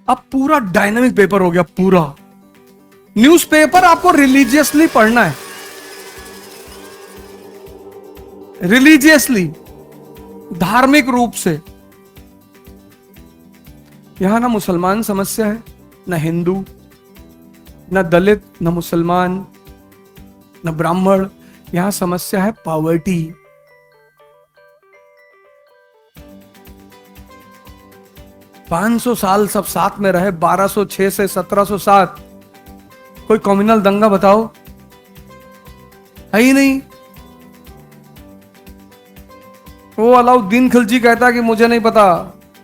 अब पूरा dynamic paper हो गया। पूरा न्यूज़पेपर आपको रिलीजियसली पढ़ना है, रिलीजियसली, धार्मिक रूप से। यहां ना मुसलमान समस्या है, न हिंदू, न दलित, न मुसलमान, न ब्राह्मण। यहां समस्या है पॉवर्टी। पांच सौ साल सब साथ में रहे, 1206 से 1707। कोई कम्युनल दंगा बताओ, है ही नहीं। वो अलाउद्दीन खिलजी कहता है कि मुझे नहीं पता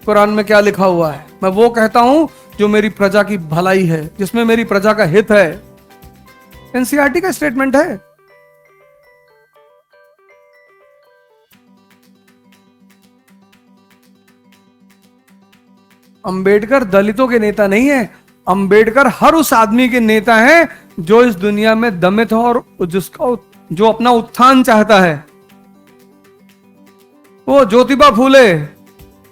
कुरान में क्या लिखा हुआ है, मैं वो कहता हूं जो मेरी प्रजा की भलाई है, जिसमें मेरी प्रजा का हित है। एनसीईआरटी का स्टेटमेंट है। अंबेडकर दलितों के नेता नहीं है, अंबेडकर हर उस आदमी के नेता है जो इस दुनिया में दमित हो और जिसका जो अपना उत्थान चाहता है। वो ज्योतिबा फूले,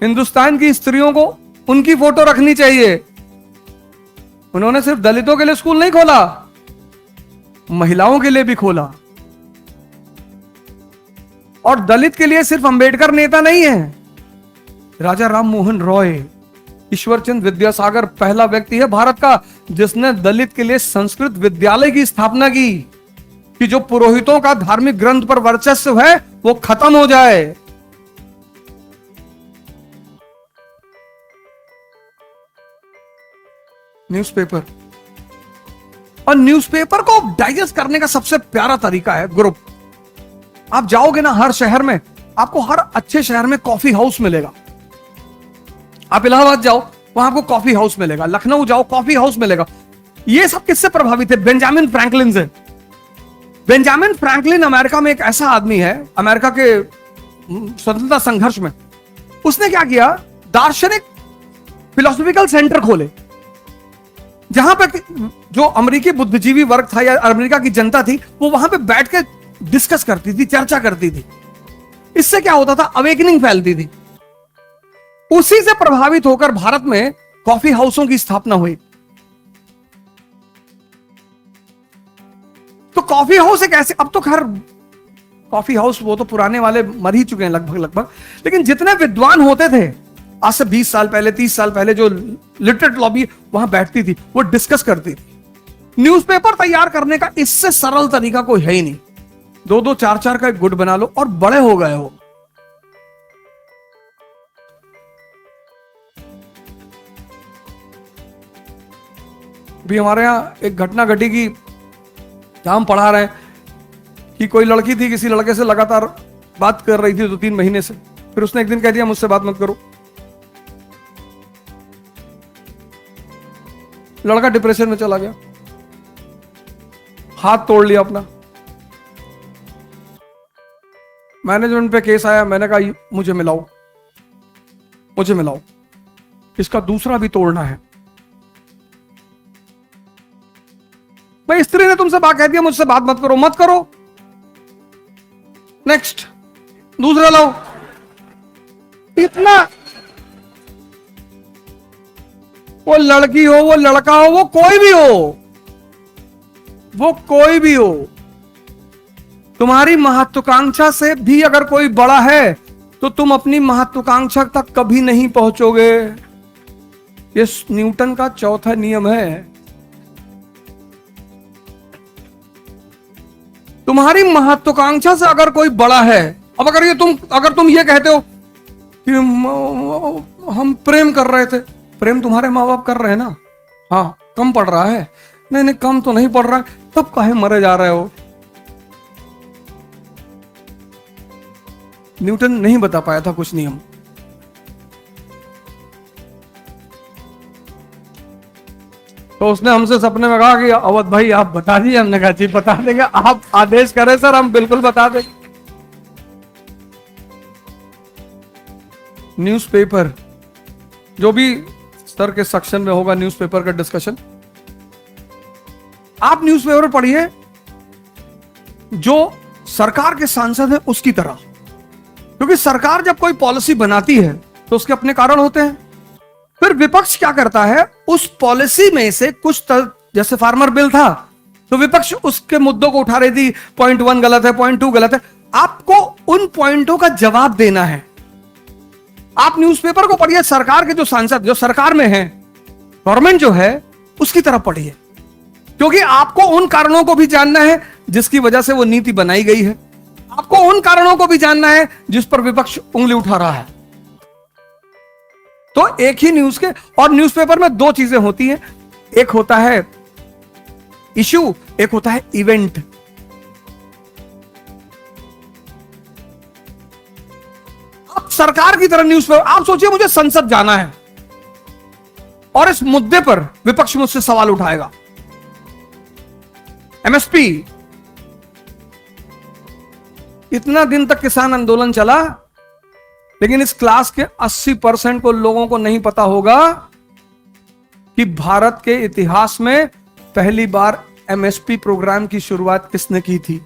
हिंदुस्तान की स्त्रियों को उनकी फोटो रखनी चाहिए। उन्होंने सिर्फ दलितों के लिए स्कूल नहीं खोला, महिलाओं के लिए भी खोला। और दलित के लिए सिर्फ अंबेडकर नेता नहीं है, राजा राम मोहन रॉय, ईश्वरचंद विद्यासागर पहला व्यक्ति है भारत का जिसने दलित के लिए संस्कृत विद्यालय की स्थापना की, कि जो पुरोहितों का धार्मिक ग्रंथ पर वर्चस्व है वो खत्म हो जाए। न्यूज़पेपर, और न्यूज़पेपर को डाइजेस्ट करने का सबसे प्यारा तरीका है ग्रुप। आप जाओगे ना हर शहर में, आपको हर अच्छे शहर में कॉफी हाउस मिलेगा। आप इलाहाबाद जाओ, वहां आपको कॉफी हाउस मिलेगा, लखनऊ जाओ कॉफी हाउस मिलेगा। ये सब किससे प्रभावित है? बेंजामिन फ्रैंकलिन से। बेंजामिन फ्रैंकलिन अमेरिका में एक ऐसा आदमी है, अमेरिका के स्वतंत्रता संघर्ष में उसने क्या किया, दार्शनिक फिलोसॉफिकल सेंटर खोले, जहां पे जो अमेरिकी बुद्धिजीवी वर्ग था या अमेरिका की जनता थी वो वहां पे बैठ के डिस्कस करती थी, चर्चा करती थी। इससे क्या होता था, अवेकनिंग फैलती थी। उसी से प्रभावित होकर भारत में कॉफी हाउसों की स्थापना हुई। तो कॉफी हाउस एक ऐसे, अब तो खैर कॉफी हाउस वो तो पुराने वाले मर ही चुके हैं लगभग लगभग, लेकिन जितने विद्वान होते थे आज से 20 साल पहले 30 साल पहले, जो लिटरेट लॉबी वहां बैठती थी वो डिस्कस करती थी। न्यूज़पेपर तैयार करने का इससे सरल तरीका कोई है ही नहीं। 2-2 4-4 का एक गुट बना लो और बड़े हो गए हो। अभी हमारे यहां एक घटना घटी कि हम पढ़ा रहे हैं कि कोई लड़की थी, किसी लड़के से लगातार बात कर रही थी 2-3 महीने से। फिर उसने एक दिन कह दिया मुझसे बात मत करो। लड़का डिप्रेशन में चला गया, हाथ तोड़ लिया अपना। मैनेजमेंट पे केस आया, मैंने कहा मुझे मिलाओ, मुझे मिलाओ, इसका दूसरा भी तोड़ना है। भाई स्त्री ने तुमसे बात कह दिया मुझसे बात मत करो, मत करो, नेक्स्ट दूसरा लाओ। इतना, वो लड़की हो, वो लड़का हो, वो कोई भी हो, वो कोई भी हो, तुम्हारी महत्वाकांक्षा से भी अगर कोई बड़ा है तो तुम अपनी महत्वाकांक्षा तक कभी नहीं पहुंचोगे। ये न्यूटन का चौथा नियम है। तुम्हारी महत्वाकांक्षा से अगर कोई बड़ा है, अब अगर तुम ये कहते हो कि हम प्रेम कर रहे थे, प्रेम तुम्हारे माँ बाप कर रहे हैं ना, हाँ कम पड़ रहा है, नहीं नहीं कम तो नहीं पड़ रहा है, तब काहे मरे जा रहे हो। न्यूटन नहीं बता पाया था कुछ नियम। तो उसने हमसे सपने में कहा कि अवध भाई आप बता दिए। हमने कहा जी बता देंगे, आप आदेश करें सर, हम बिल्कुल बता देंगे। न्यूज़पेपर, जो भी सर के सेक्शन में होगा न्यूज़पेपर का डिस्कशन, आप न्यूज़पेपर पढ़िए जो सरकार के सांसद है उसकी तरह, क्योंकि सरकार जब कोई पॉलिसी बनाती है तो उसके अपने कारण होते हैं। फिर विपक्ष क्या करता है, उस पॉलिसी में से कुछ जैसे फार्मर बिल था तो विपक्ष उसके मुद्दों को उठा रही थी, पॉइंट 1 गलत है, पॉइंट 2 गलत है। आपको उन पॉइंटों का जवाब देना है। आप न्यूज़पेपर को पढ़िए, सरकार के जो सांसद जो सरकार में हैं, गवर्नमेंट जो है उसकी तरफ पढ़िए, क्योंकि आपको उन कारणों को भी जानना है जिसकी वजह से वो नीति बनाई गई है। आपको उन कारणों को भी जानना है जिस पर विपक्ष उंगली उठा रहा है। तो एक ही न्यूज के और न्यूज़पेपर में दो चीजें होती हैं, एक होता है इशू, एक होता है इवेंट। आप सरकार की तरह न्यूज़पेपर, आप सोचिए मुझे संसद जाना है और इस मुद्दे पर विपक्ष मुझसे सवाल उठाएगा, एमएसपी, इतना दिन तक किसान आंदोलन चला, लेकिन इस क्लास के 80% को लोगों को नहीं पता होगा कि भारत के इतिहास में पहली बार एमएसपी प्रोग्राम की शुरुआत किसने की थी।